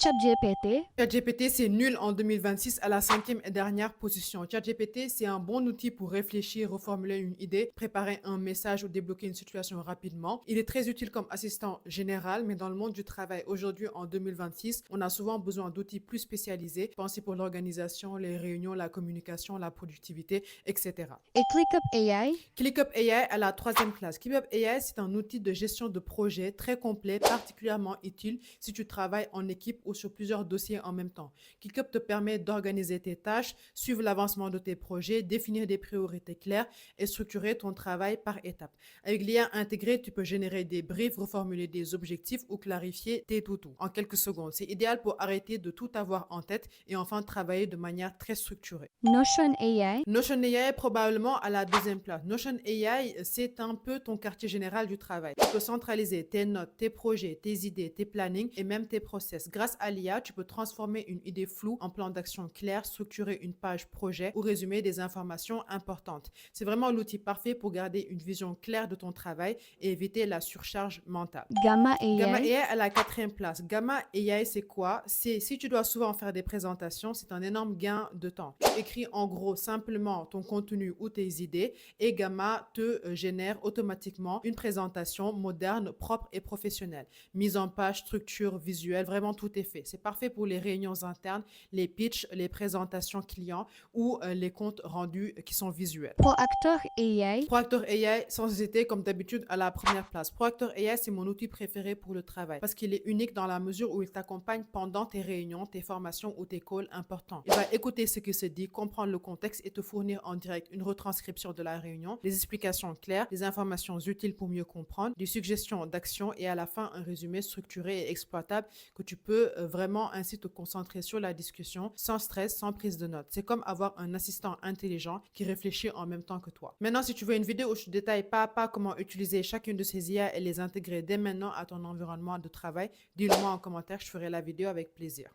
ChatGPT. ChatGPT, c'est nul en 2026 à la cinquième et dernière position. ChatGPT, c'est un bon outil pour réfléchir, reformuler une idée, préparer un message ou débloquer une situation rapidement. Il est très utile comme assistant général, mais dans le monde du travail aujourd'hui en 2026, on a souvent besoin d'outils plus spécialisés, pensés pour l'organisation, les réunions, la communication, la productivité, etc. Et ClickUp AI. ClickUp AI à la troisième classe. ClickUp AI, c'est un outil de gestion de projet très complet, particulièrement utile si tu travailles en équipe ou sur plusieurs dossiers en même temps. ClickUp te permet d'organiser tes tâches, suivre l'avancement de tes projets, définir des priorités claires et structurer ton travail par étapes. Avec l'IA intégré, tu peux générer des briefs, reformuler des objectifs ou clarifier tes toutous en quelques secondes. C'est idéal pour arrêter de tout avoir en tête et enfin travailler de manière très structurée. Notion AI. Notion AI est probablement à la deuxième place. Notion AI, c'est un peu ton quartier général du travail. Tu peux centraliser tes notes, tes projets, tes idées, tes plannings et même tes process. Grâce à l'IA, tu peux transformer une idée floue en plan d'action clair, structurer une page projet ou résumer des informations importantes. C'est vraiment l'outil parfait pour garder une vision claire de ton travail et éviter la surcharge mentale. Gamma Gamma AI. AI à la quatrième place. Gamma AI, c'est quoi? C'est si tu dois souvent faire des présentations, c'est un énorme gain de temps. Tu écris en gros simplement ton contenu ou tes idées et Gamma te génère automatiquement une présentation moderne, propre et professionnelle. Mise en page, structure, visuelle, vraiment tout est fait. C'est parfait pour les réunions internes, les pitchs, les présentations clients ou les comptes rendus qui sont visuels. Proactor AI. Proactor AI, sans hésiter, comme d'habitude, à la première place. Proactor AI, c'est mon outil préféré pour le travail parce qu'il est unique dans la mesure où il t'accompagne pendant tes réunions, tes formations ou tes calls importants. Il va écouter ce qui se dit, comprendre le contexte et te fournir en direct une retranscription de la réunion, des explications claires, des informations utiles pour mieux comprendre, des suggestions d'action et à la fin un résumé structuré et exploitable que tu peux vraiment ainsi te concentrer sur la discussion sans stress, sans prise de notes. C'est comme avoir un assistant intelligent qui réfléchit en même temps que toi. Maintenant, si tu veux une vidéo où je te détaille pas à pas comment utiliser chacune de ces IA et les intégrer dès maintenant à ton environnement de travail, dis-le moi en commentaire, je ferai la vidéo avec plaisir.